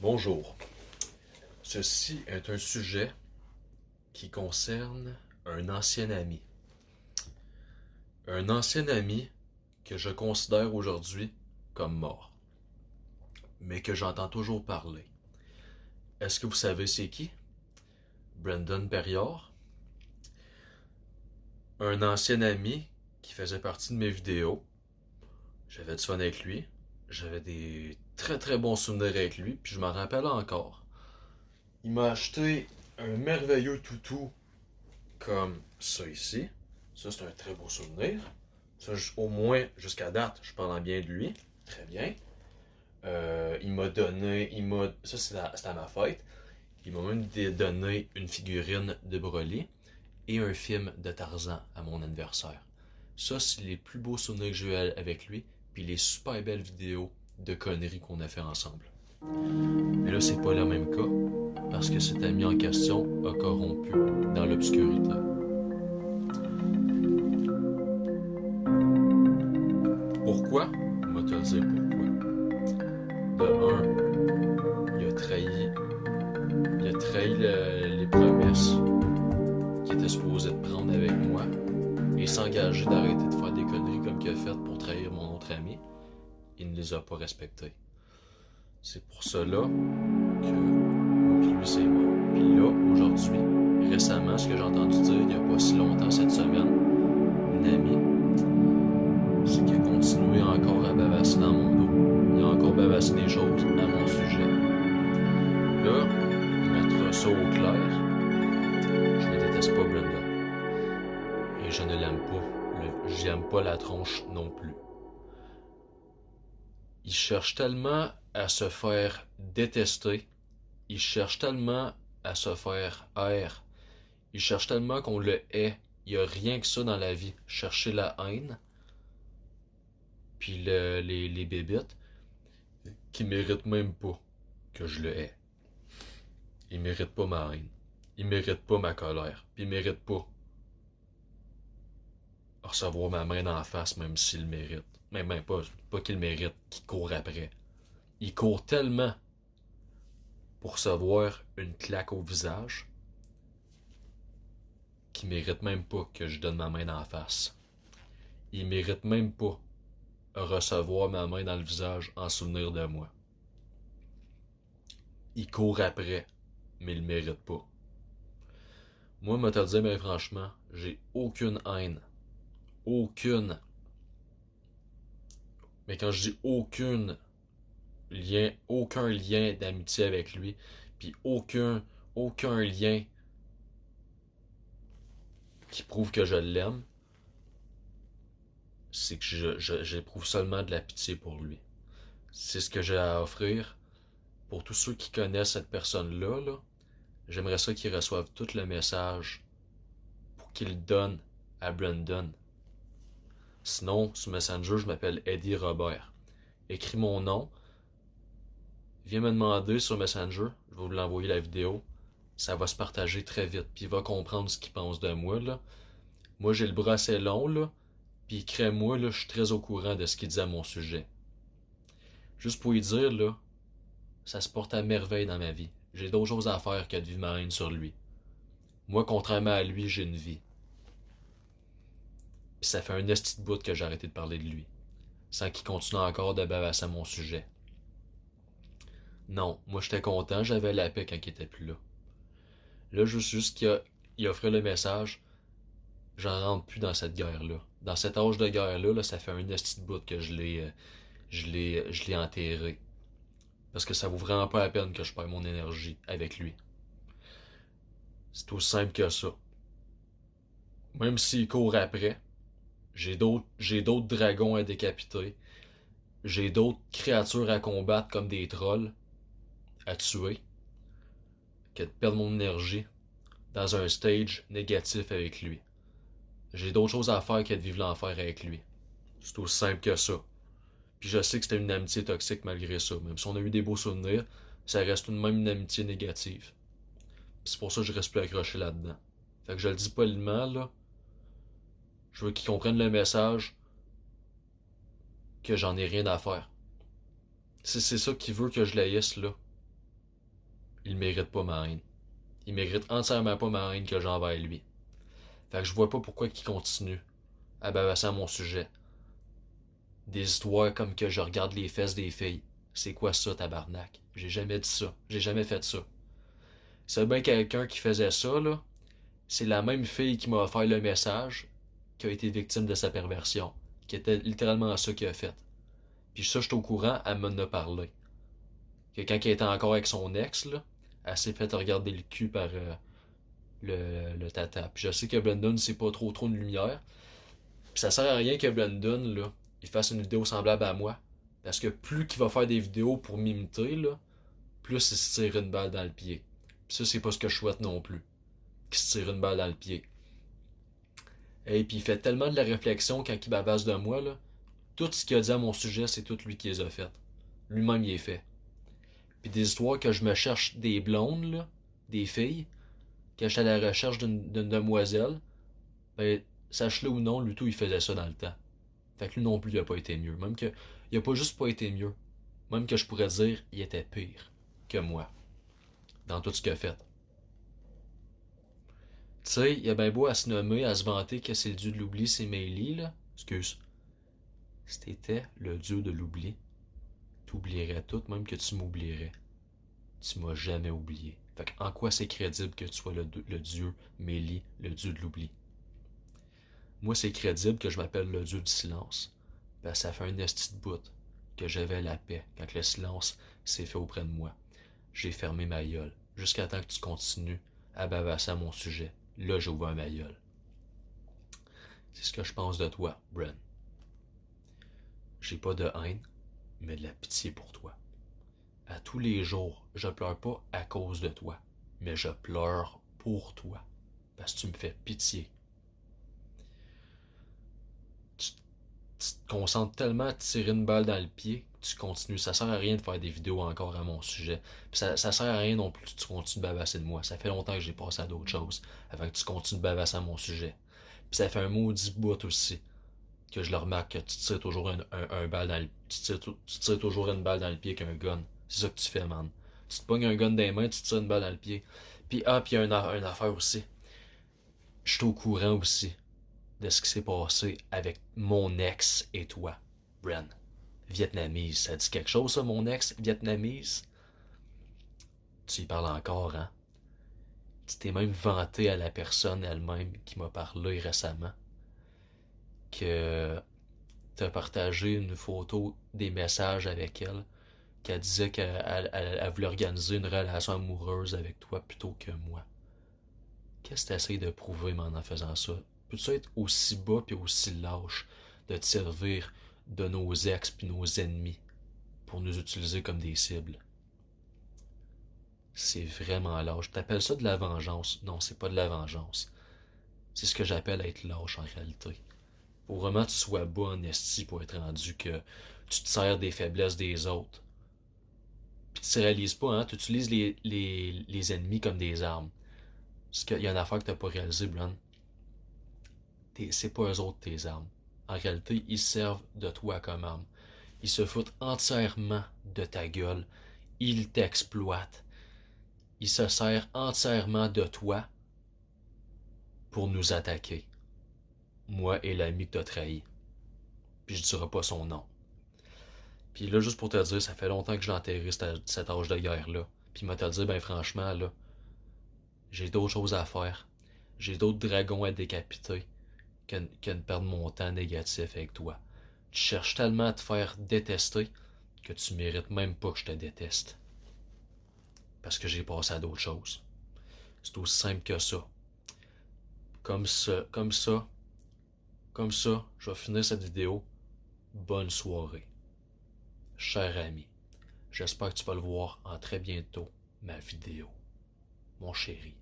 Bonjour. Ceci est un sujet qui concerne un ancien ami. Un ancien ami que je considère aujourd'hui comme mort, mais que j'entends toujours parler. Est-ce que vous savez c'est qui? Brendan Perriard, un ancien ami qui faisait partie de mes vidéos. J'avais du fun avec lui. J'avais des très très bons souvenirs avec lui, puis je m'en rappelle encore. Il m'a acheté un merveilleux toutou comme ça ici. Ça, c'est un très beau souvenir. Ça, au moins, jusqu'à date, je parle bien de lui. Très bien. Il m'a donné. Ça, c'était à ma fête. Il m'a même donné une figurine de Broly et un film de Tarzan à mon anniversaire. Ça, c'est les plus beaux souvenirs que j'ai eu avec lui, puis les super belles vidéos de conneries qu'on a fait ensemble. Mais là, c'est pas le même cas, parce que cet ami en question a corrompu dans l'obscurité. Pourquoi? On va te dire pourquoi. De un, il a trahi les promesses qu'il était supposé de prendre avec moi et s'engager d'arrêter de faire des conneries comme qu'il a fait pour trahir mon autre ami. Il ne les a pas respectées. C'est pour cela que moi puis lui c'est mort. Puis là, aujourd'hui, récemment, ce que j'ai entendu dire il n'y a pas si longtemps cette semaine, une amie, c'est qu'il a continué encore à bavasser dans mon dos. Il a encore bavassé des choses à mon sujet. Là, mettre ça au clair, je ne déteste pas Brenda. Et je ne l'aime pas. J'aime pas la tronche non plus. Il cherche tellement à se faire détester. Il cherche tellement à se faire haïr. Il cherche tellement qu'on le hait. Il n'y a rien que ça dans la vie. Chercher la haine. Puis les bébites qui méritent même pas que je le hais. Il mérite pas ma haine. Il mérite pas ma colère. Puis il mérite pas recevoir ma main dans la face même s'il le mérite. Même pas qu'il le mérite, qu'il court après. Il court tellement pour recevoir une claque au visage qu'il mérite même pas que je donne ma main dans la face. Il mérite même pas recevoir ma main dans le visage en souvenir de moi. Il court après, mais il le mérite pas. Moi, moi te dire, mais franchement, j'ai aucune haine. Aucune. Mais quand je dis aucun lien d'amitié avec lui, puis aucun lien qui prouve que je l'aime, c'est que j'éprouve seulement de la pitié pour lui. C'est ce que j'ai à offrir. Pour tous ceux qui connaissent cette personne-là, là, j'aimerais ça qu'ils reçoivent tout le message pour qu'ils le donnent à Brandon. Sinon, sur Messenger, je m'appelle Eddie Robert. Écris mon nom, viens me demander sur Messenger, je vais vous l'envoyer la vidéo. Ça va se partager très vite, puis il va comprendre ce qu'il pense de moi, là. Moi, j'ai le bras assez long, là, puis crée-moi, là, je suis très au courant de ce qu'il dit à mon sujet. Juste pour lui dire, là, ça se porte à merveille dans ma vie. J'ai d'autres choses à faire que de vivre ma haine sur lui. Moi, contrairement à lui, j'ai une vie. Puis ça fait un esti de bout que j'ai arrêté de parler de lui. Sans qu'il continue encore de bavasser à mon sujet. Non, moi j'étais content, j'avais la paix quand il était plus là. Là, juste qu'il offrait le message, j'en rentre plus dans cette guerre-là. Dans cet âge de guerre-là, là, ça fait un esti de bout que je l'ai enterré. Parce que ça vaut vraiment pas la peine que je perds mon énergie avec lui. C'est aussi simple que ça. Même s'il court après, j'ai d'autres dragons à décapiter. J'ai d'autres créatures à combattre comme des trolls à tuer que de perdre mon énergie dans un stage négatif avec lui. J'ai d'autres choses à faire que de vivre l'enfer avec lui. C'est aussi simple que ça. Puis je sais que c'était une amitié toxique malgré ça. Même si on a eu des beaux souvenirs, ça reste tout de même une amitié négative. Puis c'est pour ça que je reste plus accroché là-dedans. Fait que je le dis poliment, là. Je veux qu'ils comprennent le message que j'en ai rien à faire. Si c'est ça qu'il veut que je laisse là, il mérite pas ma haine. Il mérite entièrement pas ma haine que j'ai envers lui. Fait que je vois pas pourquoi il continue à bavasser à mon sujet. Des histoires comme que je regarde les fesses des filles. C'est quoi ça, tabarnak? J'ai jamais dit ça. J'ai jamais fait ça. C'est bien quelqu'un qui faisait ça, là. C'est la même fille qui m'a offert le message qui a été victime de sa perversion. Qui était littéralement ça qu'il a fait. Puis ça, je suis au courant, elle m'en a parlé. Que quand elle était encore avec son ex, là, elle s'est fait regarder le cul par le tata. Puis je sais que Brandon, c'est pas trop de lumière. Puis ça sert à rien que Brandon, là, il fasse une vidéo semblable à moi. Parce que plus qu'il va faire des vidéos pour m'imiter, là, plus il se tire une balle dans le pied. Puis ça, c'est pas ce que je souhaite non plus. Qu'il se tire une balle dans le pied. Et puis il fait tellement de la réflexion quand il bavasse de moi, là. Tout ce qu'il a dit à mon sujet, c'est tout lui qui les a fait. Lui-même, il est fait. Puis des histoires que je me cherche des blondes, là, des filles, que j'étais à la recherche d'une demoiselle, ben, sache-le ou non, lui tout, il faisait ça dans le temps. Fait que lui non plus, il a pas été mieux. Même que, il a pas juste pas été mieux. Même que je pourrais dire, il était pire que moi. Dans tout ce qu'il a fait. Tu sais, il a bien beau à se nommer, à se vanter que c'est le dieu de l'oubli, c'est Meili, là. Excuse. Si t'étais le dieu de l'oubli, t'oublierais tout, même que tu m'oublierais. Tu m'as jamais oublié. Fait que en quoi c'est crédible que tu sois le dieu Mélie, le dieu de l'oubli? Moi, c'est crédible que je m'appelle le dieu du silence. Ben, ça fait un esti de bout que j'avais la paix quand le silence s'est fait auprès de moi. J'ai fermé ma gueule, jusqu'à temps que tu continues à bavasser à mon sujet. Là, j'ai ouvert ma gueule. C'est ce que je pense de toi, Bren. J'ai pas de haine, mais de la pitié pour toi. À tous les jours, je pleure pas à cause de toi, mais je pleure pour toi, parce que tu me fais pitié. Tu, tu te concentres tellement à te tirer une balle dans le pied que tu continues. Ça sert à rien de faire des vidéos encore à mon sujet. Puis ça sert à rien non plus que tu continues de bavasser de moi. Ça fait longtemps que j'ai passé à d'autres choses avant que tu continues de bavasser à mon sujet. Puis ça fait un maudit bout aussi que je le remarque que tu tires toujours un balle dans le, tu tires toujours une balle dans le pied avec un gun. C'est ça que tu fais, man. Tu te pognes un gun dans les mains, tu tires une balle dans le pied. Puis puis il y a une affaire aussi. Je suis au courant aussi de ce qui s'est passé avec mon ex et toi, Bren. Vietnamese, ça dit quelque chose, ça, mon ex vietnamese? Tu y parles encore, hein? Tu t'es même vanté à la personne elle-même qui m'a parlé récemment que t'as partagé une photo des messages avec elle, qu'elle disait qu'elle voulait organiser une relation amoureuse avec toi plutôt que moi. Qu'est-ce que t'essayes de prouver, en faisant ça? Peux-tu être aussi bas puis aussi lâche de te servir de nos ex puis nos ennemis pour nous utiliser comme des cibles? C'est vraiment lâche. T'appelles ça de la vengeance? Non, c'est pas de la vengeance. C'est ce que j'appelle être lâche en réalité. Faut vraiment que tu sois bas en esti pour être rendu que tu te sers des faiblesses des autres. Puis tu réalises pas, hein, tu utilises les ennemis comme des armes. Parce qu'il y a une affaire que t'as pas réalisé, Blan. C'est pas eux autres tes armes. En réalité, ils servent de toi comme arme. Ils se foutent entièrement de ta gueule. Ils t'exploitent. Ils se servent entièrement de toi pour nous attaquer. Moi et l'ami que t'as trahi. Puis je dirai pas son nom. Puis là, juste pour te dire, ça fait longtemps que je l'ai enterré, cet âge de guerre-là. Puis m'a te dire, ben franchement, là, j'ai d'autres choses à faire. J'ai d'autres dragons à décapiter que de perdre mon temps négatif avec toi. Tu cherches tellement à te faire détester que tu mérites même pas que je te déteste. Parce que j'ai passé à d'autres choses. C'est aussi simple que ça. Comme ça, comme ça, comme ça, je vais finir cette vidéo. Bonne soirée. Cher ami, j'espère que tu vas le voir en très bientôt, ma vidéo. Mon chéri.